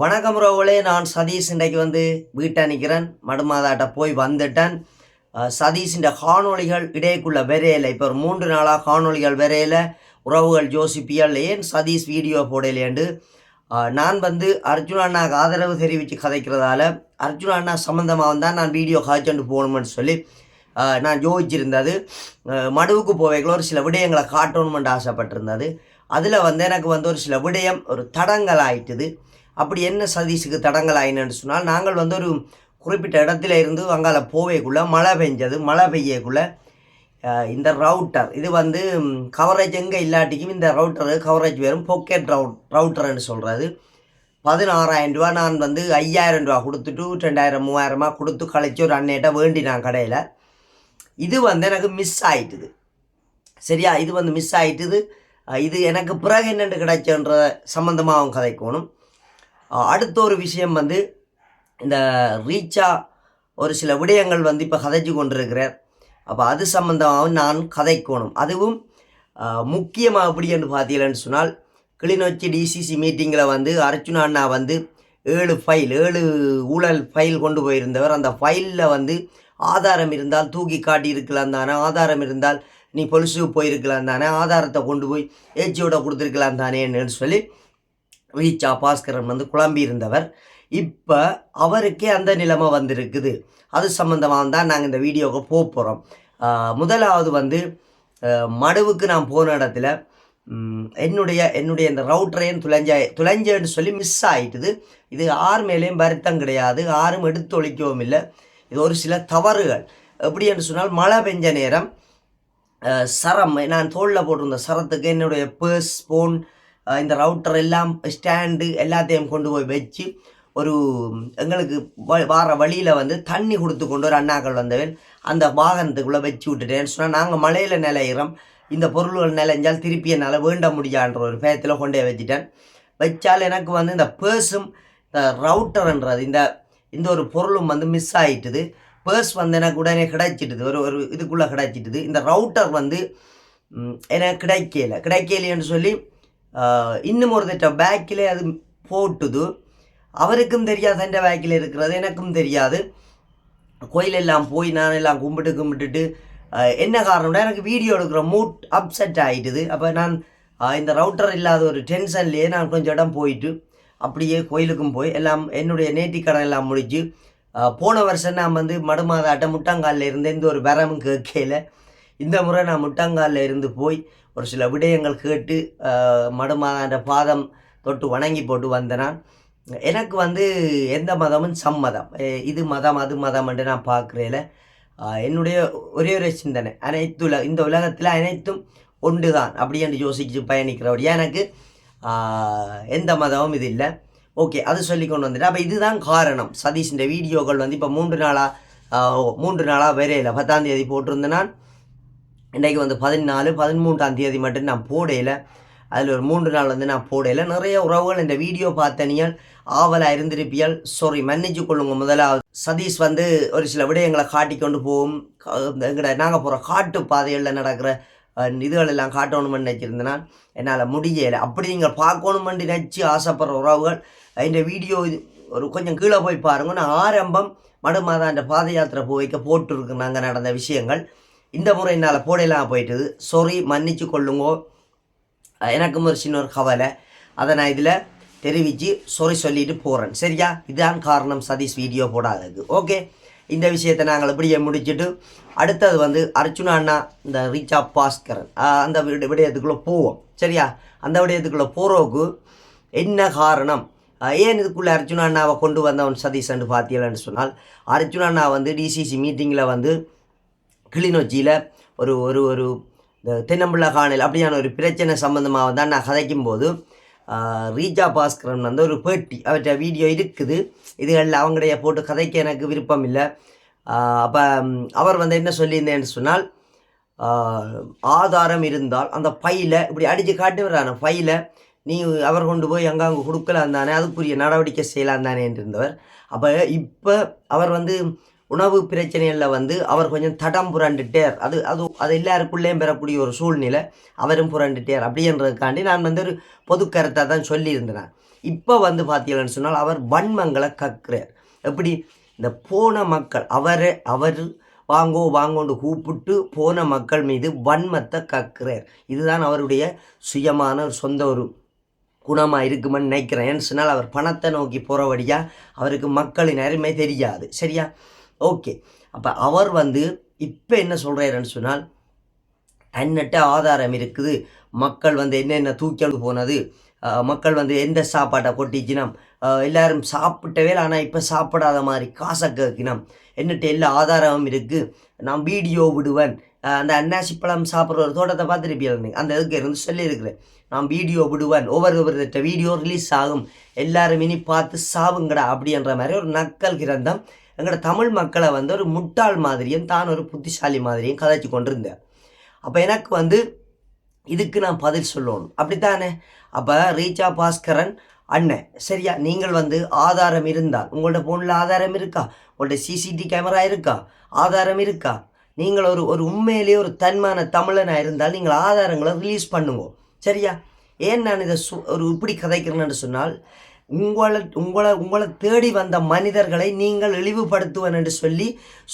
வணக்கம் ரோவலே, நான் சதீஷ். இன்றைக்கு வீட்டை நிற்கிறேன். மடுமாதாட்ட போய் வந்துட்டேன். சதீஷின் காணொளிகள் இடையக்குள்ள வரையில இப்போ ஒரு 3 நாளாக காணொளிகள் வரையில உறவுகள் ஜோசிப்பியல் ஏன் சதீஷ் வீடியோ போடலேண்டு. நான் அர்ஜுனா அண்ணாவுக்கு ஆதரவு தெரிவித்து கதைக்கிறதால அர்ஜுனா அண்ணா சம்மந்தமாக தான் நான் வீடியோ காய்ச்சண்டு போகணுமென்னு சொல்லி நான் யோசிச்சிருந்தது. மடுவுக்கு போவைக்குள்ள ஒரு சில விடயங்களை காட்டணுமென்று ஆசைப்பட்டிருந்தது. அதில் எனக்கு ஒரு சில விடயம் ஒரு தடங்கள் ஆயிட்டுது. அப்படி என்ன சதீஷுக்கு தடங்கள் ஆயின்னு சொன்னால், நாங்கள் ஒரு குறிப்பிட்ட இடத்துல இருந்து அங்கால போவேக்குள்ளே மழை பெஞ்சது. மழை பெய்யக்குள்ளே இந்த ரவுட்டர் இது கவரேஜ் எங்கே இல்லாட்டிக்கும் இந்த ரவுட்டரு கவரேஜ் வரும். பாக்கெட் ரவுட்டர்னு சொல்கிறது. 16,000 ரூபா நான் 5,000 ரூபா கொடுத்துட்டு 2,000 3,000 கொடுத்து கழிச்சு ஒரு அண்ணேட்ட வேண்டி நான் கடையில். இது எனக்கு மிஸ் ஆகிட்டுது. சரியா, இது மிஸ் ஆகிட்டுது. இது எனக்கு பிறகு என்னென்று கிடைச்சன்ற சம்மந்தமாக அவங்க கதைக்கணும். அடுத்த ஒரு விஷயம் இந்த ரீச்சா ஒரு சில விடயங்கள் இப்போ கதைச்சு கொண்டிருக்கிறார். அப்போ அது சம்மந்தமாகவும் நான் கதைக்கணும். அதுவும் முக்கியமாக எப்படி என்று பார்த்தீங்கன்னு சொன்னால், கிளிநொச்சி டிசிசி மீட்டிங்கில் அர்ச்சுனா அண்ணா 7 ஊழல் ஃபைல் கொண்டு போயிருந்தவர். அந்த ஃபைலில் ஆதாரம் இருந்தால் தூக்கி காட்டி இருக்கலாம் தானே, ஆதாரம் இருந்தால் நீ பொலிசுக்கு போயிருக்கலாம் தானே, ஆதாரத்தை கொண்டு போய் ஏச்சியோட கொடுத்துருக்கலாம் தானேன்னு சொல்லி ரீச்சா பாஸ்கரன் குழம்பி இருந்தவர். இப்போ அவருக்கே அந்த நிலைமை வந்திருக்குது. அது சம்மந்தமாக தான் நாங்கள் இந்த வீடியோவுக்கு போக போகிறோம். முதலாவது மடுவுக்கு நான் போன இடத்துல என்னுடைய இந்த ரவுட்டரையும் துளைஞ்சேன்னு சொல்லி மிஸ் ஆகிட்டுது. இது யார் மேலேயும் வருத்தம் கிடையாது, யாரும் எடுத்து ஒழிக்கவும் இல்லை. இது ஒரு சில தவறுகள். எப்படி என்று சொன்னால், மழை பெஞ்ச நேரம் சரம் நான் தோளில் போட்டிருந்த சரத்துக்கு என்னுடைய பர்ஸ், ஃபோன், இந்த ரவுட்டர் எல்லாம் ஸ்டாண்டு எல்லாத்தையும் கொண்டு போய் வச்சு ஒரு எங்களுக்கு வார வழியில் தண்ணி கொடுத்து கொண்டு ஒரு அண்ணாக்கள் வந்தவன் அந்த வாகனத்துக்குள்ளே வச்சு விட்டுட்டேன்னு சொன்னால், நாங்கள் மழையில் நிலையிறோம், இந்த பொருள்கள் நிலைஞ்சால் திருப்பி என்னால் வேண்ட முடியான்ற ஒரு பயத்தில் கொண்டே வச்சுட்டேன். வச்சால் எனக்கு இந்த பேர்ஸும் இந்த ரவுட்டர்ன்றது இந்த ஒரு பொருளும் மிஸ் ஆகிட்டுது. பேர்ஸ் எனக்கு உடனே கிடைச்சிட்டுது, ஒரு இதுக்குள்ளே கிடைச்சிட்டுது. இந்த ரவுட்டர் எனக்கு கிடைக்கலைன்னு சொல்லி இன்னும் ஒரு திட்ட பேக்கில் அது போட்டுது. அவருக்கும் தெரியாது எந்த பேக்கில் இருக்கிறது, எனக்கும் தெரியாது. கோயிலெல்லாம் போய் நான் எல்லாம் கும்பிட்டுட்டு என்ன காரணம்னா, எனக்கு வீடியோ எடுக்கிற மூட் அப்செட் ஆகிட்டுது. அப்போ நான் இந்த ரவுட்டர் இல்லாத ஒரு டென்ஷன்லேயே நான் கொஞ்சம் இடம் போயிட்டு அப்படியே கோயிலுக்கும் போய் எல்லாம் என்னுடைய நேர்த்திக்கடன் எல்லாம் முடிச்சு போன வருஷம் நான் மடுமாதாட்ட முட்டங்காலில் இருந்து எந்த ஒரு வரமும் கேட்கல. இந்த முறை நான் முட்டங்காலில் இருந்து போய் ஒரு சில விடயங்கள் கேட்டு மடுமாதாண்ட பாதம் தொட்டு வணங்கி போட்டு வந்தேன். எனக்கு எந்த மதமும் சம்மதம், இது மதம் அது மதம் என்று நான் பார்க்குறேன். என்னுடைய ஒரே ஒரு சிந்தனை, இந்த உலகத்தில் அனைத்தும் ஒன்று தான் அப்படி என்று யோசிச்சு பயணிக்கிறபடியா எனக்கு எந்த மதமும் இது இல்லை. ஓகே, அது சொல்லி கொண்டு வந்துட்டேன். அப்போ இதுதான் காரணம். சதீஷ் இந்த வீடியோக்கள் இப்போ 3 நாளாக வரையில 10ஆம் தேதி போட்டிருந்தேன். நான் இன்றைக்கு 14 13ஆம் தேதி மட்டும் நான் போடையில். அதில் ஒரு 3 நாள் நான் போடையில். நிறைய உறவுகள் இந்த வீடியோ பார்த்தனியால் ஆவலாக இருந்திருப்பியால் சாரி, மன்னிச்சு கொள்ளுங்க. முதலாவது சதீஷ் ஒரு சில விடயங்களை காட்டிக்கொண்டு போகும். நாங்கள் போகிற காட்டு பாதைகளில் நடக்கிற இதுகளெல்லாம் காட்டணுமென்னு நினச்சிருந்தேன். என்னால் முடியலை. அப்படி நீங்கள் பார்க்கணுமென்று நினச்சி ஆசைப்படுற உறவுகள் இந்த வீடியோ ஒரு கொஞ்சம் கீழே போய் பாருங்கள். நான் ஆரம்பம் மடுமாதாண்ட பாத யாத்திரை போய்க்க போட்டுருக்கு நாங்கள் நடந்த விஷயங்கள். இந்த முறை என்னால் போடையெல்லாம் போயிட்டுது. சாரி, மன்னிச்சு கொள்ளுங்கோ. எனக்கும் ஒரு சின்ன ஒரு கவலை, அதை நான் இதில் தெரிவித்து சாரி சொல்லிட்டு போகிறேன். சரியா, இதுதான் காரணம் சதீஷ் வீடியோ போடாதது. ஓகே, இந்த விஷயத்தை நாங்கள் இப்படியே முடிச்சுட்டு அடுத்தது அர்ச்சுனா அண்ணா இந்த ரீச்சா பாஸ்கரன் அந்த விடயத்துக்குள்ளே போவோம். சரியா, அந்த விடயத்துக்குள்ளே போகிறோக்கு என்ன காரணம், ஏன் இதுக்குள்ளே அர்ச்சுனா அண்ணாவை கொண்டு வந்தவன் சதீஷ்ன்னு பார்த்தீங்கன்னு சொன்னால், அர்ச்சுனா அண்ணா டிசிசி மீட்டிங்கில் கிளிநொச்சியில் ஒரு ஒரு ஒரு தென்னம்பிள்ளை காணல் அப்படியான ஒரு பிரச்சனை சம்மந்தமாக தான் நான் கதைக்கும்போது ரீச்சா பாஸ்கரன் ஒரு பேட்டி அவற்றை வீடியோ இருக்குது. இதுகளில் அவங்களுடைய போட்டு கதைக்க எனக்கு விருப்பம் இல்லை. அப்போ அவர் என்ன சொல்லியிருந்தேன்னு சொன்னால், ஆதாரம் இருந்தால் அந்த ஃபைலை இப்படி அடித்து காட்டு வர்றான ஃபைலை நீ அவர் கொண்டு போய் அங்கே கொடுக்கலாம் தானே, அதுக்குரிய நடவடிக்கை செய்யலாம் தானே இருந்தவர். அப்போ இப்போ அவர் உணவு பிரச்சனைகளில் அவர் கொஞ்சம் தடம் புரண்டுட்டார். அது எல்லாருக்குள்ளேயும் பெறக்கூடிய ஒரு சூழ்நிலை. அவரும் புரண்டுட்டார் அப்படின்றதுக்காண்டி நான் ஒரு பொது கருத்தை தான் சொல்லியிருந்தேன். இப்போ வந்து பார்த்தீங்கன்னு சொன்னால் அவர் வன்மங்களை கக்குறார். எப்படி இந்த போன மக்கள் அவர் வாங்கோன்னு கூப்பிட்டு போன மக்கள் மீது வன்மத்தை கக்குறார். இதுதான் அவருடைய சுயமான ஒரு சொந்த ஒரு குணமாக இருக்குமென்னு நினைக்கிறேன். ஏன்னு சொன்னால் அவர் பணத்தை நோக்கி போகிறபடியாக அவருக்கு மக்களின் அருமை தெரியாது. சரியா? ஓகே. அப்போ அவர் வந்து இப்போ என்ன சொல்கிறாருன்னு சொன்னால், தன்னிட்ட ஆதாரம் இருக்குது, மக்கள் வந்து என்னென்ன தூக்கி போனது, மக்கள் வந்து எந்த சாப்பாட்டை கொட்டிச்சினம், எல்லாரும் சாப்பிட்டவே ஆனால் இப்போ சாப்பிடாத மாதிரி காசை கேட்கினோம், என்னட்டு எல்லா ஆதாரமும் இருக்குது, நான் வீடியோ விடுவேன், அந்த அன்னாசி பழம் சாப்பிட்ற ஒரு தோட்டத்தை பார்த்துருப்பீங்க, அந்த இதுக்கு இருந்து சொல்லியிருக்கிறேன், நான் வீடியோ விடுவேன், ஒவ்வொருத்த வீடியோ ரிலீஸ் ஆகும், எல்லாரும் இனி பார்த்து சாவுங்கடா அப்படின்ற மாதிரி ஒரு நக்கல் கிரந்தம் எங்களோட தமிழ் மக்களை வந்து ஒரு முட்டாள் மாதிரியும் தான் ஒரு புத்திசாலி மாதிரியும் கதைச்சி கொண்டிருந்தேன். அப்போ எனக்கு வந்து இதுக்கு நான் பதில் சொல்லணும், அப்படித்தானே? அப்போ ரீச்சா பாஸ்கரன் அண்ணன், சரியா, நீங்கள் வந்து ஆதாரம் இருந்தால், உங்களோட ஃபோனில் ஆதாரம் இருக்கா, உங்கள்ட்ட சிசிடிவி கேமரா இருக்கா, ஆதாரம் இருக்கா, நீங்கள் ஒரு உண்மையிலேயே ஒரு தன்மான தமிழனாக இருந்தால் நீங்கள் ஆதாரங்களை ரிலீஸ் பண்ணுங்க. சரியா? ஏன் நான் இதை ஒரு இப்படி கதைக்கிறேன்னு சொன்னால், உங்களை தேடி வந்த மனிதர்களை நீங்கள் இழிவுபடுத்துவன் என்று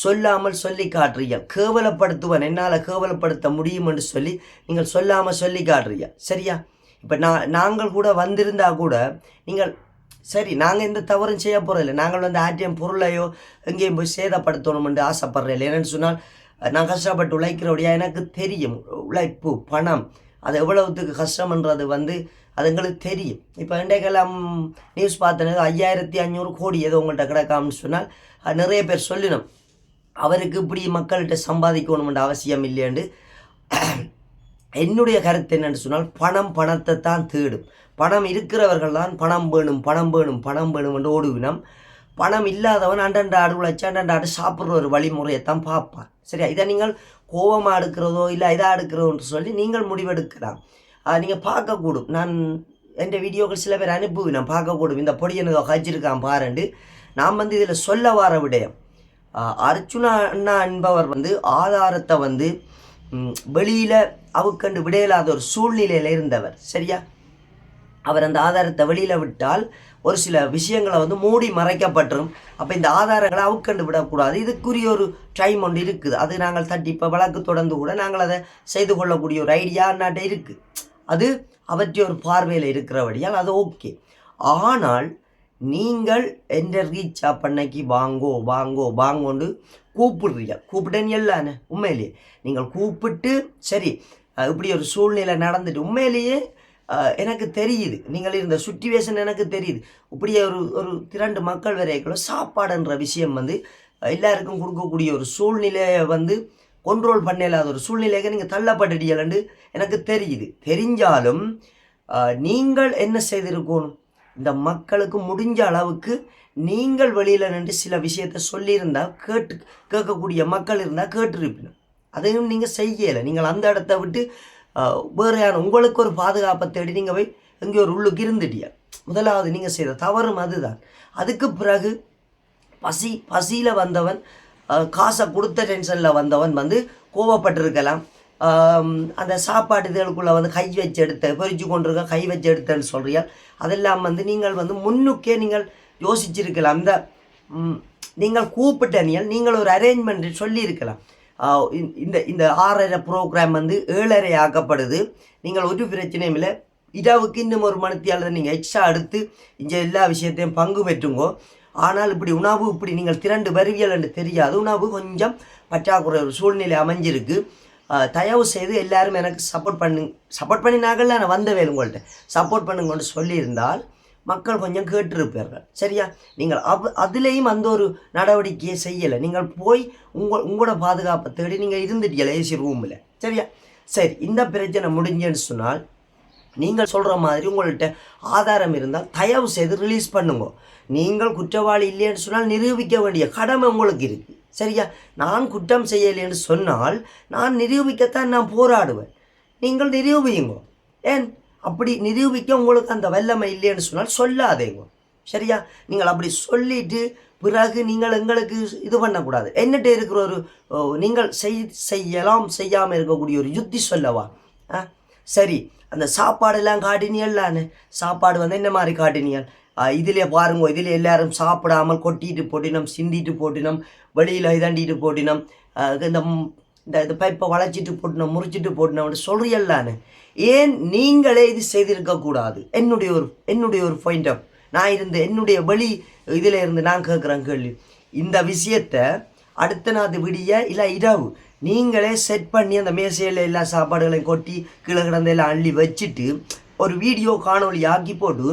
சொல்லாமல் சொல்லி காட்டுறீர்கள். கேவலப்படுத்துவன், என்னால் கேவலப்படுத்த முடியும் என்று சொல்லி நீங்கள் சொல்லாமல் சொல்லி காட்டுறீர்கள். சரியா? இப்போ நாங்கள் கூட வந்திருந்தால் கூட நீங்கள் சரி, நாங்கள் எந்த தவறும் செய்ய போகிறதில்லை, நாங்கள் வந்து ஆர்டிஎம் பொருளையோ எங்கேயும் போய் சேதப்படுத்தணும் என்று ஆசைப்படுறதில்லை. என்னென்னு சொன்னால், நான் கஷ்டப்பட்டு உழைக்கிறபடியா எனக்கு தெரியும், உழைப்பு பணம் அது எவ்வளவுத்துக்கு கஷ்டம்ன்றது வந்து அது எங்களுக்கு தெரியும். இப்போ இன்றைக்கெல்லாம் நியூஸ் பார்த்தனது 5500 கோடி ஏதோ உங்கள்கிட்ட கிடக்காமன்னு சொன்னால் நிறைய பேர் சொல்லினோம், அவருக்கு இப்படி மக்கள்கிட்ட சம்பாதிக்கணும்ன்ற அவசியம் இல்லையாண்டு. என்னுடைய கருத்து என்னென்னு சொன்னால், பணத்தை தான் தேடும். பணம் இருக்கிறவர்கள் தான் பணம் வேணும் என்று ஓடுவினம். பணம் இல்லாதவன் அண்டண்டாடு உழைச்சி அண்டண்டாடு சாப்பிட்ற ஒரு வழிமுறையை தான் பார்ப்பான். சரியா? இதை நீங்கள் கோபமாக எடுக்கிறதோ இல்லை இதாக எடுக்கிறதோன்னு சொல்லி நீங்கள் முடிவெடுக்கலாம். நீங்கள் பார்க்கக்கூடும், நான் என் வீடியோக்கள் சில பேர் அனுப்புவேன், பார்க்கக்கூடும், இந்த பொடி எனக்கு கழிச்சிருக்கான் பாருண்டு. நான் வந்து இதில் சொல்ல வர விடயம், அர்ச்சுனா அண்ணா என்பவர் வந்து ஆதாரத்தை வந்து வெளியில் அவுக்கண்டு விடையில்லாத ஒரு சூழ்நிலையில் இருந்தவர். சரியா? அவர் அந்த ஆதாரத்தை வெளியில் விட்டால் ஒரு சில விஷயங்களை வந்து மூடி மறைக்கப்பட்டுரும். அப்போ இந்த ஆதாரங்களை அவுக்கண்டு விடக்கூடாது. இதுக்குரிய ஒரு டைம் ஒன்று இருக்குது, அது நாங்கள் தட்டி இப்போ வழக்கு தொடர்ந்து கூட நாங்கள் அதை செய்து கொள்ளக்கூடிய ஒரு ஐடியா நாட்டை இருக்குது. அது அவற்றை ஒரு பார்வையில் இருக்கிறபடியால் அது ஓகே. ஆனால் நீங்கள் எந்த ரீச்சா பண்ணைக்கு வாங்கோண்டு கூப்பிடுறீங்க, கூப்பிட்டேன்னு எல்லானே உண்மையிலேயே நீங்கள் கூப்பிட்டு சரி இப்படி ஒரு சூழ்நிலை நடந்துட்டு உண்மையிலேயே எனக்கு தெரியுது, நீங்கள் இருந்த சுச்சுவேஷன் எனக்கு தெரியுது. இப்படியே ஒரு 2 மக்கள் வரைக்குள்ள சாப்பாடுன்ற விஷயம் வந்து எல்லாருக்கும் கொடுக்கக்கூடிய ஒரு சூழ்நிலையை வந்து கொண்ட்ரோல் பண்ணலாத ஒரு சூழ்நிலைக்கு நீங்கள் தள்ளப்பட்டுட்டீங்கன்னு எனக்கு தெரியுது. தெரிஞ்சாலும் நீங்கள் என்ன செய்திருக்கணும், இந்த மக்களுக்கு முடிஞ்ச அளவுக்கு நீங்கள் வெளியில் நின்று சில விஷயத்தை சொல்லியிருந்தால் கேட்கக்கூடிய மக்கள் இருந்தால் கேட்டிருப்பீங்க. அதையும் நீங்கள் செய்யலை. நீங்கள் அந்த இடத்த விட்டு வேறையான உங்களுக்கு ஒரு பாதுகாப்பை தேடி நீங்கள் போய் எங்கே ஒரு உள்ளுக்கு இருந்துட்டியா. முதலாவது நீங்கள் செய்த தவறும் அதுதான். அதுக்கு பிறகு பசியில் வந்தவன், காசை கொடுத்த டென்ஷனில் வந்தவன் வந்து கோவப்பட்டிருக்கலாம். அந்த சாப்பாடு இதுகளுக்குள்ளே வந்து கை வச்சு எடுத்த பொறிச்சு கொண்டிருக்க கை வச்சு எடுத்தேன்னு சொல்றியா, அதெல்லாம் வந்து நீங்கள் வந்து முன்னுக்கே நீங்கள் யோசிச்சிருக்கலாம். நீங்கள் கூப்பிட்ட நீங்கள் ஒரு அரேஞ்ச்மெண்ட் சொல்லியிருக்கலாம். இந்த 6:30 ப்ரோக்ராம் வந்து 7:30 ஆக்கப்படுது, நீங்கள் ஒரு பிரச்சனையும் இல்லை, இரவுக்கு இன்னும் ஒரு மணித்தியால் நீங்கள் எக்ஸ்ட்ரா எடுத்து இங்கே எல்லா விஷயத்தையும் பங்கு பெற்றுங்கோ. ஆனால் இப்படி உணவு இப்படி நீங்கள் திரண்டு வருவியல் என்று தெரியாது, உணவு கொஞ்சம் பற்றாக்குறை ஒரு சூழ்நிலை அமைஞ்சிருக்கு, தயவு செய்து எல்லாரும் எனக்கு சப்போர்ட் பண்ணினார்கள், நான் வந்தவேன் உங்கள்கிட்ட சப்போர்ட் பண்ணுங்கன்னு சொல்லியிருந்தால் மக்கள் கொஞ்சம் கேட்டிருப்பார்கள். சரியா? நீங்கள் அதுலேயும் அந்த ஒரு நடவடிக்கையை செய்யலை. நீங்கள் போய் உங்களோட பாதுகாப்பை தேடி நீங்கள் இருந்துட்டீங்களே ஏசி ரூமில். சரியா? சரி, இந்த பிரச்சனை முடிஞ்சேன்னு சொன்னால் நீங்கள் சொல்கிற மாதிரி உங்கள்கிட்ட ஆதாரம் இருந்தால் தயவு செய்து ரிலீஸ் பண்ணுங்க. நீங்கள் குற்றவாளி இல்லைன்னு சொன்னால் நிரூபிக்க வேண்டிய கடமை உங்களுக்கு இருக்குது. சரியா? நான் குற்றம் செய்யலைன்னு சொன்னால் நான் நிரூபிக்கத்தான் நான் போராடுவேன். நீங்கள் நிரூபியுங்க. ஏன் அப்படி நிரூபிக்க உங்களுக்கு அந்த வல்லமை இல்லைன்னு சொன்னால் சொல்லாதேங்க. சரியா? நீங்கள் அப்படி சொல்லிட்டு பிறகு நீங்கள் எங்களுக்கு இது பண்ணக்கூடாது. என்னட்ட இருக்கிற ஒரு நீங்கள் செய்யலாம் செய்யாமல் இருக்கக்கூடிய ஒரு யுத்தி சொல்லவா? சரி, அந்த சாப்பாடெல்லாம் காட்டினியல்லான்னு சாப்பாடு வந்து என்ன மாதிரி காட்டினியல் இதிலே பாருங்க, இதில் எல்லாரும் சாப்பிடாமல் கொட்டிட்டு போட்டினோம், சிந்திட்டு போட்டினோம், வெளியில் இதாண்டிட்டு போட்டினோம், இந்த இந்த பைப்பை வளைச்சிட்டு போட்டினோம், முறிச்சிட்டு போட்டினோம் சொல்றியல்லான்னு. ஏன் நீங்களே இது செய்திருக்கக்கூடாது? என்னுடைய ஒரு பாயிண்ட் ஆஃப் நான் என்னுடைய வெளி இதில் இருந்து நான் கேட்குறேன் கேள்வி. இந்த விஷயத்தை அடுத்த நாள் விடிய இல்லை இரவு நீங்களே செட் பண்ணி அந்த மேசையில் எல்லா சாப்பாடுகளையும் கொட்டி கீழே கிடந்த எல்லாம் அள்ளி வச்சுட்டு ஒரு வீடியோ காணொலி ஆக்கி போட்டு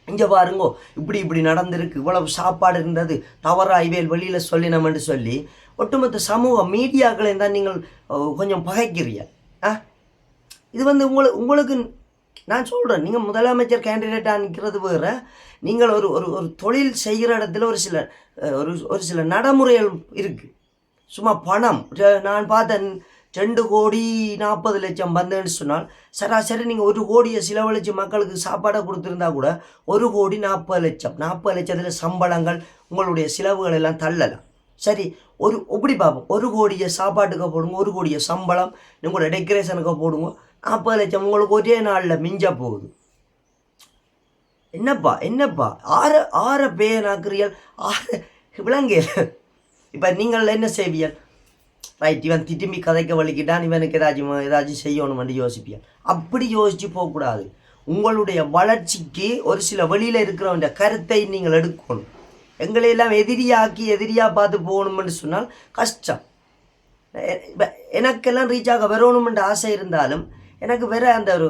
இங்கே பாருங்கோ இப்படி நடந்திருக்கு, இவ்வளவு சாப்பாடு இருந்தது, தவறாக இவையில் வெளியில் சொல்லினோம்னு சொல்லி ஒட்டுமொத்த சமூக மீடியாக்களையும் தான் நீங்கள் கொஞ்சம் பகைக்கிறீங்க. இது வந்து உங்களுக்கு நான் சொல்கிறேன், நீங்கள் முதலமைச்சர் கேண்டிடேட்டாக நிற்கிறது வேறு, நீங்கள் ஒரு ஒரு தொழில் செய்கிற இடத்துல ஒரு சில நடைமுறைகள் இருக்குது. சும்மா பணம் நான் பார்த்தேன் 2,40,00,000 வந்தேன்னு சொன்னால் சராசரி நீங்கள் 1 கோடியை செலவழித்து மக்களுக்கு சாப்பாடை கொடுத்துருந்தா கூட 1,40,00,000 40,00,000 சம்பளங்கள் உங்களுடைய செலவுகள் எல்லாம் தள்ளலாம். சரி, எப்படி பார்ப்போம், 1 கோடியை சாப்பாட்டுக்கு போடுங்க, 1 கோடியை சம்பளம் உங்களோட டெக்கரேஷனுக்கு போடுங்க, 40,00,000 உங்களுக்கு ஒரே நாளில் மிஞ்ச போகுது. என்னப்பா ஆற பேனாக்குறியல் விளங்க. இப்போ நீங்கள் என்ன செய்வியல்? ரைட், இவன் திரும்பி கதைக்க வலிக்கிட்டான், இவனுக்கு ஏதாச்சும் செய்யணும்னு யோசிப்பியல். அப்படி யோசிச்சு போகக்கூடாது. உங்களுடைய வளர்ச்சிக்கு ஒரு சில வெளியில் இருக்கிறவங்க கருத்தை நீங்கள் எடுக்கணும். எங்களையெல்லாம் எதிரியாக பார்த்து போகணும்னு சொன்னால் கஷ்டம். எனக்கெல்லாம் ரீச் ஆக வரணுமென்ற ஆசை இருந்தாலும் எனக்கு வேற அந்த ஒரு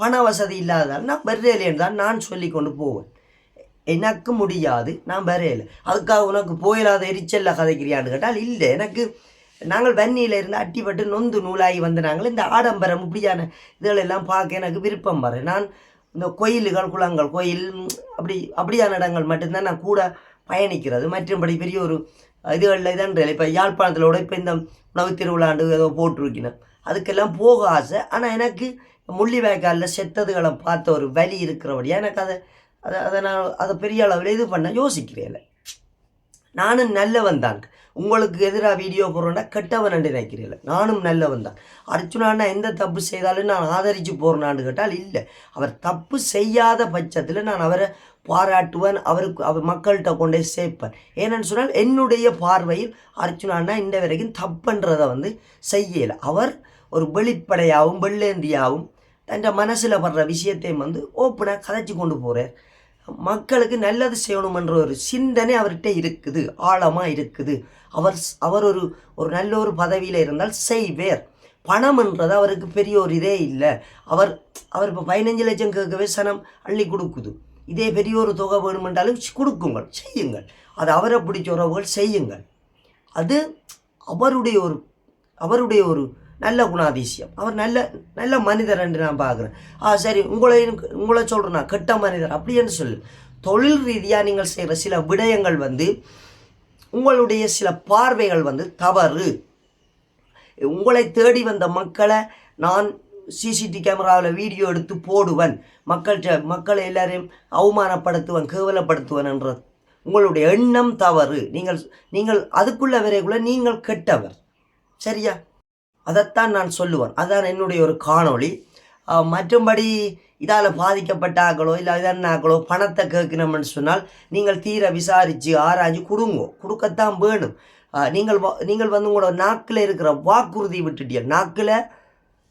பண வசதி இல்லாததால் நான் வரையிலேன்னு தான் நான் சொல்லி கொண்டு போவேன். எனக்கு முடியாது, நான் வரையில. அதுக்காக உனக்கு போயிடாத எரிச்சல்ல கதைக்கிறியான்னு கேட்டால் இல்லை. எனக்கு நாங்கள் வன்னியில் இருந்து அட்டிப்பட்டு நொந்து நூலாகி வந்து நாங்கள் இந்த ஆடம்பரம் இப்படியான இதுகளெல்லாம் பார்க்க எனக்கு விருப்பம் வர. நான் இந்த கோயில்கள், குளங்கள், கோயில் அப்படியான இடங்கள் மட்டும்தான் நான் கூட பயணிக்கிறது. மற்றபடி பெரிய ஒரு இதுகளில் இதான் இப்போ யாழ்ப்பாணத்திலோட இப்போ இந்த உணவு திருவிழாண்டு ஏதோ போட்டிருக்கணும், அதுக்கெல்லாம் போக ஆசை. ஆனால் எனக்கு முள்ளிவாய்க்காலில் செத்ததுகளை பார்த்த ஒரு வலி இருக்கிறபடியா எனக்கு அதை நான் பெரிய அளவில் இது பண்ண யோசிக்கிறேன். நானும் நல்லவன் தான். உங்களுக்கு எதிராக வீடியோ போடுறேன்னா கெட்டவன் என்று நினைக்கிறேன். நானும் நல்லவன் தான். அர்ச்சுனான்னா எந்த தப்பு செய்தாலும் நான் ஆதரித்து போகிறேனான்னு கேட்டால் இல்லை. அவர் தப்பு செய்யாத பட்சத்தில் நான் அவரை பாராட்டுவேன், அவர் மக்கள்கிட்ட கொண்டே சேர்ப்பேன். ஏன்னு சொன்னால் என்னுடைய பார்வையில் அர்ச்சுனான்னா இந்த வரைக்கும் தப்புன்றதை வந்து செய்யலை. அவர் ஒரு வெளிப்படையாகவும் வெள்ளேந்தியாகவும் தன் மனசில் படுற விஷயத்தையும் வந்து ஓப்பனாக கதைச்சி கொண்டு போகிறார். மக்களுக்கு நல்லது செய்யணுமென்ற ஒரு சிந்தனை அவர்கிட்ட இருக்குது, ஆழமாக இருக்குது. அவர் ஒரு நல்ல ஒரு பதவியில் இருந்தால் செய்வேர். பணம்ன்றது அவருக்கு பெரிய ஒரு இதே இல்லை. அவர் இப்போ 15 லட்சம் கேட்கவே சனம் அள்ளி கொடுக்குது. இதே பெரிய ஒரு தொகை வேணுமென்றாலும் கொடுக்குங்கள், செய்யுங்கள். அது அவரை பிடிச்ச உறவுகள் செய்யுங்கள். அது அவருடைய ஒரு நல்ல குணாதிசயம். அவர் நல்ல மனிதர் என்று நான் பார்க்குறேன். சரி, உங்களை சொல்கிறேன்னா கெட்ட மனிதர் அப்படின்னு சொல்லு. தொழில் ரீதியாக நீங்கள் செய்கிற சில விடயங்கள் வந்து உங்களுடைய சில பார்வைகள் வந்து தவறு. உங்களை தேடி வந்த மக்களை நான் சிசிடிவி கேமராவில் வீடியோ எடுத்து போடுவேன், மக்களை எல்லாரையும் அவமானப்படுத்துவேன், கேவலப்படுத்துவேன் என்ற உங்களுடைய எண்ணம் தவறு. நீங்கள் அதுக்குள்ள வரைக்குள்ள நீங்கள் கெட்டவர். சரியா? அதைத்தான் நான் சொல்லுவேன். அதுதான் என்னுடைய ஒரு காணொளி. மற்றும்படி இதால் பாதிக்கப்பட்டாக்களோ இல்லை இதன்னாக்களோ பணத்தை கேட்கணும்னு சொன்னால் நீங்கள் தீர விசாரித்து ஆராய்ச்சி கொடுக்கத்தான் வேணும். நீங்கள் வந்து உங்களோட நாக்கில் இருக்கிற வாக்குறுதி விட்டுட்டீர்கள். நாக்கில்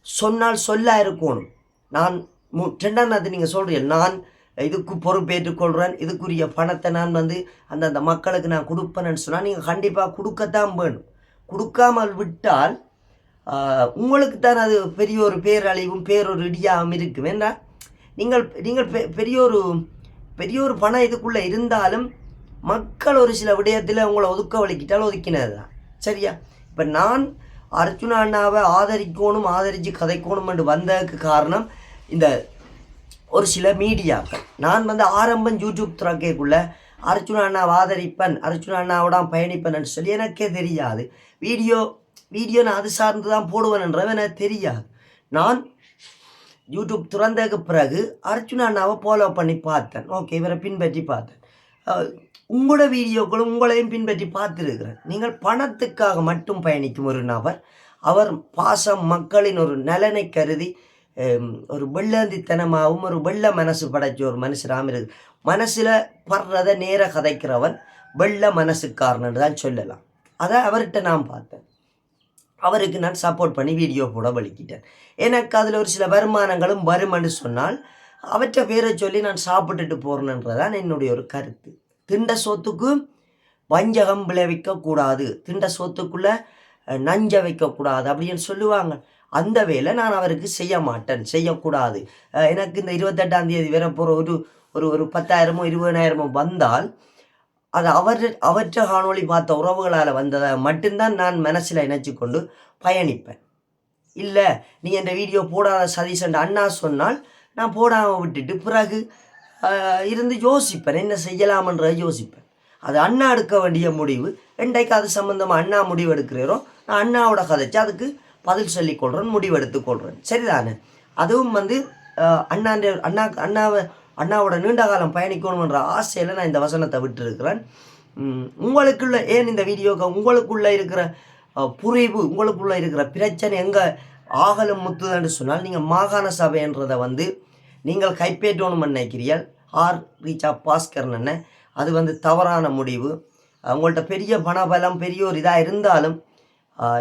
சொன்னால் சொல்ல இருக்கணும். நான் 2ஆம் நாள் நீங்கள் சொல்கிறீர்கள், நான் இதுக்கு பொறுப்பேற்றுக்கொள்கிறேன், இதுக்குரிய பணத்தை நான் வந்து அந்தந்த மக்களுக்கு நான் கொடுப்பேன்னு சொன்னால் நீங்கள் கண்டிப்பாக கொடுக்கத்தான் வேணும். கொடுக்காமல் விட்டால் உங்களுக்கு தான் அது பெரிய ஒரு பேரழிவும் பேரொரு இடியாகவும் இருக்கும். ஏன்னா நீங்கள் பெரிய ஒரு பணம் இதுக்குள்ளே இருந்தாலும் மக்கள் ஒரு சில விடயத்தில் உங்களை ஒதுக்கினது தான். சரியா? இப்போ நான் அர்ச்சுனா அண்ணாவை ஆதரித்து கதைக்கணும் என்று வந்ததுக்கு காரணம் இந்த ஒரு சில மீடியாக்கள். நான் வந்து ஆரம்பம் யூடியூப் துறக்கைக்குள்ளே அர்ச்சுனா அண்ணாவை ஆதரிப்பேன், அர்ச்சுனா அண்ணாவோட பயணிப்பேன்னு சொல்லி எனக்கே தெரியாது. வீடியோ நான் அது சார்ந்து தான் போடுவேன்ன்றது எனக்கு தெரியாது. நான் யூடியூப் திறந்ததுக்கு பிறகு அர்ச்சுனா அண்ணாவை ஃபாலோ பண்ணி பார்த்தேன். ஓகே, இவரை பின்பற்றி பார்த்தேன். உங்களோட வீடியோக்களும் உங்களையும் பின்பற்றி பார்த்துருக்கிறேன். நீங்கள் பணத்துக்காக மட்டும் பயணிக்கும் ஒரு நபர், அவர் பாசம் மக்களின் ஒரு நலனை கருதி ஒரு வெள்ளந்தித்தனமாகவும் ஒரு வெள்ள மனசு படைச்ச ஒரு மனுஷராகவும் இருக்குது. மனசில் படுறதை நேர கதைக்கிறவன் வெள்ள மனசுக்காரன்னு தான் சொல்லலாம். அதை அவர்கிட்ட நான் பார்த்தேன். அவருக்கு நான் சப்போர்ட் பண்ணி வீடியோ போட வலிக்கிட்டேன். எனக்கு அதில் ஒரு சில வருமானங்களும் வருமென்று சொன்னால் அவற்றை பேரை சொல்லி நான் சாப்பிட்டுட்டு போகிறேன்ன்றதான் என்னுடைய ஒரு கருத்து. திண்ட சோத்துக்கு வஞ்சகம் விளைவிக்கக்கூடாது, திண்ட சோத்துக்குள்ளே நஞ்ச வைக்கக்கூடாது அப்படின்னு சொல்லுவாங்க. அந்த வேலை நான் அவருக்கு செய்ய மாட்டேன், செய்யக்கூடாது. எனக்கு இந்த 28ஆம் தேதி வரப்போகிற ஒரு ஒரு ஒரு 10,000மோ 20,000மோ வந்தால் அது அவற்றை காணொளி பார்த்த உறவுகளால் வந்ததை மட்டும்தான் நான் மனசில் இணைச்சி கொண்டு பயணிப்பேன். இல்லை நீ என்ற வீடியோ போடாத சதீஷ் அண்ணா சொன்னால் நான் போடாமல் விட்டுட்டு பிறகு இருந்து யோசிப்பேன், என்ன செய்யலாமன்ற யோசிப்பேன். அது அண்ணா எடுக்க வேண்டிய முடிவு. என்றைக்கு அது சம்மந்தமாக அண்ணா முடிவு எடுக்கிறீரோ நான் அண்ணாவோட கதைச்சு அதுக்கு பதில் சொல்லிக்கொள்கிறேன், முடிவு எடுத்துக்கொள்கிறேன். சரிதானே? அதுவும் அண்ணாவோட நீண்ட காலம் பயணிக்கணுன்ற ஆசையில் நான் இந்த வசனத்தை விட்டுருக்கிறேன். உங்களுக்குள்ள ஏன் இந்த வீடியோக்கு உங்களுக்குள்ளே இருக்கிற புரிவு, உங்களுக்குள்ளே இருக்கிற பிரச்சனை எங்கே ஆகலும் முத்துதுன்னு சொன்னால் நீங்கள் மாகாண சபைன்றதை நீங்கள் கைப்பற்றணும்னு நினைக்கிறீர்கள். ரீச்சா பாஸ்கரன் அண்ணன், அது தவறான முடிவு. உங்கள்கிட்ட பெரிய பணபலம் பெரிய ஒரு இதாக இருந்தாலும்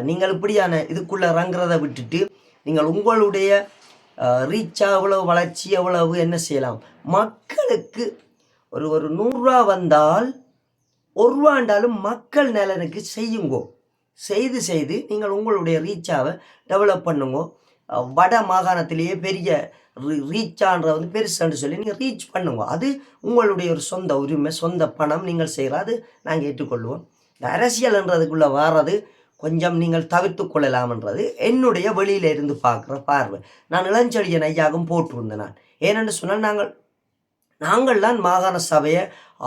நீங்கள் இப்படியான இதுக்குள்ளே இறங்குறதை விட்டுட்டு நீங்கள் உங்களுடைய ரீச்சா எவ்வளவு வளர்ச்சி எவ்வளவு என்ன செய்யலாம், மக்களுக்கு ஒரு 100 ரூபா வந்தால் 1 ரூபாண்டாலும் மக்கள் நலனுக்கு செய்யுங்கோ. செய்து நீங்கள் உங்களுடைய ரீச்சாவை டெவலப் பண்ணுங்கோ. வட மாகாணத்திலேயே பெரிய ரீச்சான்ற பெருசுன்னு சொல்லி நீங்கள் ரீச் பண்ணுங்க. அது உங்களுடைய ஒரு சொந்த உரிமை, சொந்த பணம், நீங்கள் செய்கிற அது நாங்கள் ஏற்றுக்கொள்வோம். இந்த அரசியல்ன்றதுக்குள்ளே வர்றது கொஞ்சம் நீங்கள் தவிர்த்து கொள்ளலாம்ன்றது என்னுடைய வெளியில இருந்து பார்க்குற பார்வை. நான் இளஞ்செழியன் ஐயாவும் போட்டிருந்தேன். நான் ஏனென்று சொன்னால் நாங்கள்தான் மாகாண சபையை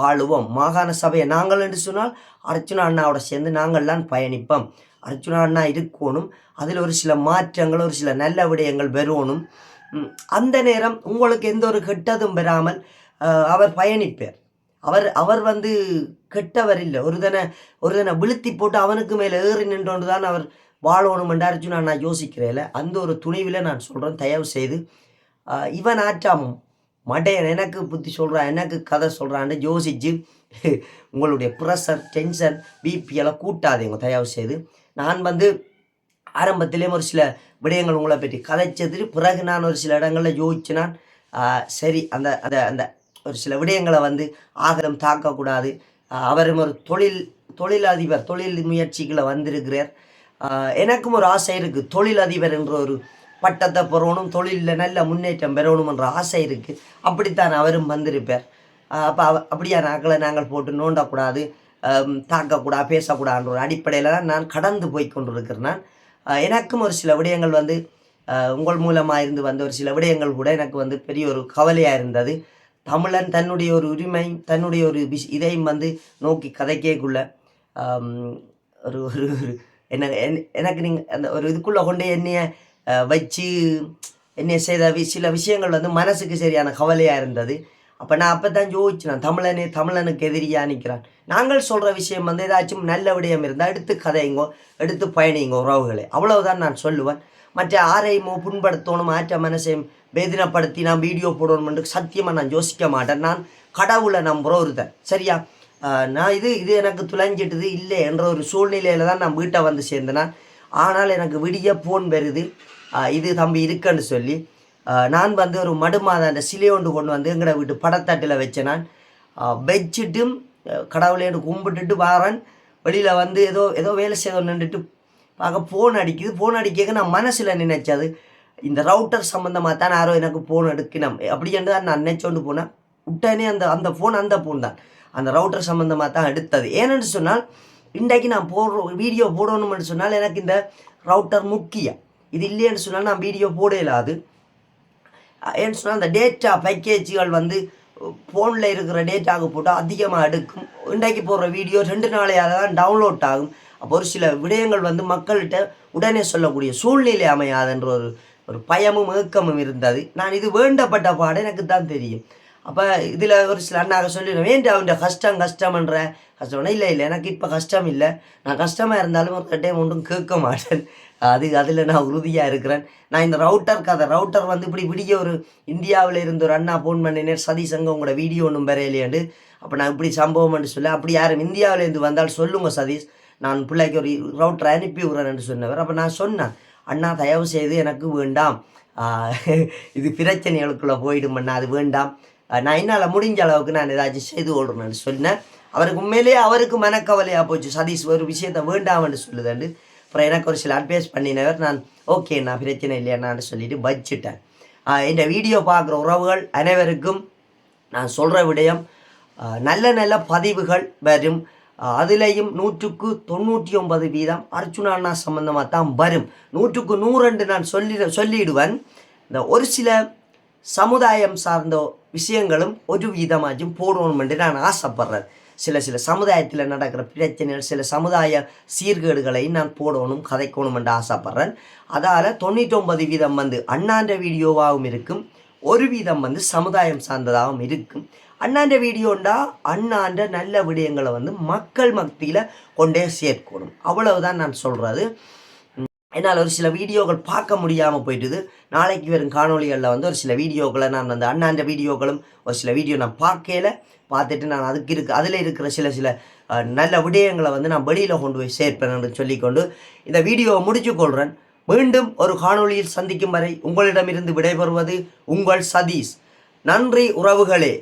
ஆளுவோம். மாகாண சபையை நாங்கள் என்று சொன்னால் அர்ச்சுனா அண்ணாவோட சேர்ந்து நாங்கள்தான் பயணிப்போம். அர்ச்சுனா அண்ணா இருக்கணும், அதில் ஒரு சில மாற்றங்கள் ஒரு சில நல்ல விடயங்கள் வரணும். அந்த நேரம் உங்களுக்கு எந்த ஒரு கெட்டதும் பெறாமல் அவர் பயணிப்பார். அவர் கெட்டவர் இல்லை. ஒரு தன விழுத்தி போட்டு அவனுக்கு மேலே ஏறி நின்றோன்று தான் அவர் வாழணும் என்று அர்ஜுனா நான் யோசிக்கிறேன். அந்த ஒரு துணிவில் நான் சொல்கிறேன், தயவு செய்து இவன் ஆற்றாம் மடையன் எனக்கு புத்தி சொல்கிறான், எனக்கு கதை சொல்கிறான்னு யோசிச்சு உங்களுடைய ப்ரெஷர் டென்ஷன் பிபியெல்லாம் கூட்டாதீங்க தயவு செய்து. நான் ஆரம்பத்திலேயும் ஒரு சில விடயங்கள் உங்களை பற்றி கதைச்சதுக்கு பிறகு நான் ஒரு சில இடங்களில் யோசிச்சுனான். சரி, அந்த அந்த அந்த ஒரு சில விடயங்களை ஆகலம் தாக்கக்கூடாது. அவரும் ஒரு தொழிலதிபர், தொழில் முயற்சிகளை வந்திருக்கிறார். எனக்கும் ஒரு ஆசை இருக்குது, தொழிலதிபர் என்ற ஒரு பட்டத்தை பெறணும், தொழிலில் நல்ல முன்னேற்றம் பெறணும் என்ற ஆசை இருக்குது. அப்படித்தான் அவரும் வந்திருப்பார். அப்போ அப்படியான ஆக்களை நாங்கள் போட்டு நோண்டக்கூடாது, தாக்கக்கூடாது, பேசக்கூடாதுன்ற ஒரு அடிப்படையில் தான் நான் கடந்து போய் கொண்டிருக்கிறேன். எனக்கும் ஒரு சில விடயங்கள் உங்கள் மூலமாக இருந்து வந்த ஒரு சில விடயங்கள் கூட எனக்கு பெரிய ஒரு கவலையாக இருந்தது. தமிழன் தன்னுடைய ஒரு உரிமை, தன்னுடைய ஒரு இதையும் நோக்கி கதைக்கக்குள்ள ஒரு ஒரு எனக்கு நீங்கள் அந்த ஒரு இதுக்குள்ளே கொண்டு என்னைய வச்சு என்னைய செய்த சில விஷயங்கள் மனசுக்கு சரியான கவலையாக இருந்தது. அப்போ நான் அப்போ தான் யோசிச்சேன், தமிழனுக்கு எதிரியாக நிற்கிறான். நாங்கள் சொல்கிற விஷயம் ஏதாச்சும் நல்ல விடயம் இருந்தால் எடுத்து கதையுங்கோ, எடுத்து பயணிங்க உறவுகளை, அவ்வளவுதான் நான் சொல்லுவேன். மற்ற ஆரையுமோ புண்படுத்தணும், ஆற்ற மனசையும் வேதனைப்படுத்தி நான் வீடியோ போடணும்னு சத்தியமாக நான் யோசிக்க மாட்டேன். நான் கடவுளை நம்புகிற ஒருத்தன். சரியா? நான் இது எனக்கு துளைஞ்சிட்டுது இல்லை என்ற ஒரு சூழ்நிலையில் தான் நான் வீட்டை சேர்ந்தேன். ஆனால் எனக்கு விடிய போன் வருது, இது தம்பி இருக்குன்னு சொல்லி நான் ஒரு மடுமாத சிலை ஒன்று கொண்டு எங்கட வீட்டு படத்தட்டில் வச்சேன். நான் வச்சுட்டும் கடவுளேன்னு கும்பிட்டுட்டு வாரன் வெளியில் ஏதோ வேலை செய்த நின்றுட்டு பார்க்க ஃபோன் அடிக்குது. ஃபோன் அடிக்க நான் மனசில் நினைச்சது இந்த ரவுட்டர் சம்மந்தமாக தான் யாரோ எனக்கு ஃபோன் எடுக்கணும் அப்படின்னு தான் நான் நினைச்சோண்டு போனேன். உடனே அந்த ஃபோன் தான் அந்த ரவுட்டர் சம்மந்தமாக தான் எடுத்தது. ஏன்னு சொன்னால் இன்றைக்கு நான் வீடியோ போடணும்னு சொன்னால் எனக்கு இந்த ரவுட்டர் முக்கியம். இது இல்லைன்னு சொன்னால் நான் வீடியோ போட இல்லாது. ஏன்னு சொன்னால் அந்த டேட்டா பேக்கேஜுகள் ஃபோனில் இருக்கிற டேட்டாவுக்கு போட்டால் அதிகமாக எடுக்கும். இன்றைக்கு போடுற வீடியோ 2 நாளையாக தான் டவுன்லோட் ஆகும். அப்போ ஒரு சில விடயங்கள் மக்கள்கிட்ட உடனே சொல்லக்கூடிய சூழ்நிலை அமையாதுன்ற ஒரு பயமும் ஏக்கமும் இருந்தது. நான் இது வேண்டப்பட்ட பாடம் எனக்கு தான் தெரியும். அப்போ இதில் ஒரு சில அண்ணாக சொல்லிடுவேன், ஏன்ட்டு அவன் கஷ்டம்ன்ற இல்லை எனக்கு இப்போ கஷ்டம் இல்லை, நான் கஷ்டமாக இருந்தாலும் ஒரு டைம் ஒன்றும் கேட்க மாட்டேன். அதில் நான் உறுதியாக இருக்கிறேன். நான் இந்த ரவுட்டர் கதை ரவுட்டர் வந்து இப்படி விடிய ஒரு இந்தியாவில் இருந்து ஒரு அண்ணா ஃபோன் பண்ணினேன், சதீஷ் அங்கே உங்களோட வீடியோ ஒன்றும் வரையிலேண்டு. அப்போ நான் இப்படி சம்பவம்னு சொல்லி, அப்படி யாரும் இந்தியாவிலேருந்து வந்தால் சொல்லுங்கள் சதீஷ், நான் பிள்ளைக்கு ஒரு ரவுட்டரை அனுப்பி விட்றேன்னு சொன்னவர். அப்போ நான் சொன்னேன், அண்ணா தயவு செய்து எனக்கு வேண்டாம், இது பிரச்சனைகளுக்குள்ளே போயிடுமண்ணா, அது வேண்டாம், நான் என்னால் முடிஞ்ச அளவுக்கு நான் ஏதாச்சும் செய்து கொள்றேன்னு சொன்னேன். அவருக்கு உண்மையிலேயே அவருக்கு மனக்கவலையாக போச்சு, சதீஷ் ஒரு விஷயத்தை வேண்டாம்னு சொல்லுதாண்டு. அப்புறம் எனக்கு ஒரு சில அட்வைஸ் பண்ணினவர், நான் ஓகே நான் பிரச்சனை இல்லையான்னு சொல்லிட்டு வச்சுட்டேன். இந்த வீடியோ பார்க்குற உறவுகள் அனைவருக்கும் நான் சொல்கிற விடயம், நல்ல நல்ல பதிவுகள் வரும். அதுலேயும் 199% அர்ச்சுனா அண்ணா சம்பந்தமாக தான் வரும். 100க்கு 100 நான் சொல்லிடுவேன். இந்த ஒரு சில சமுதாயம் சார்ந்த விஷயங்களும் ஒரு விதமாச்சும் போடணும் என்று நான் ஆசைப்படுறேன். சில சமுதாயத்தில் நடக்கிற பிரச்சனைகள், சில சமுதாய சீர்கேடுகளை நான் போடணும், கதைக்கணும் என்று ஆசைப்படுறேன். அதால் 99% வந்து அண்ணாண்ட வீடியோவாகவும் இருக்கும், ஒரு வீதம் வந்து சமுதாயம் சார்ந்ததாகவும் இருக்கும். அண்ணாண்ட வீடியோண்டா அண்ணாண்ட நல்ல விடயங்களை வந்து மக்கள் மத்தியில் கொண்டே சேர்க்கணும், அவ்வளவுதான் நான் சொல்கிறது. என்னால் ஒரு சில வீடியோக்கள் பார்க்க முடியாமல் போயிட்டுது. நாளைக்கு வரும் காணொலிகளில் வந்து ஒரு சில வீடியோக்களை நான் வந்து அண்ணாண்ட வீடியோக்களும் ஒரு சில வீடியோ நான் பார்த்துட்டு நான் அதில் இருக்கிற சில நல்ல விடயங்களை வந்து நான் வெளியில் கொண்டு போய் சேர்ப்பேன் சொல்லிக்கொண்டு இந்த வீடியோவை முடிச்சு கொள்கிறேன். மீண்டும் ஒரு காணொலியில் சந்திக்கும் வரை உங்களிடமிருந்து விடைபெறுவது உங்கள் சதீஷ். நன்றி உறவுகளே.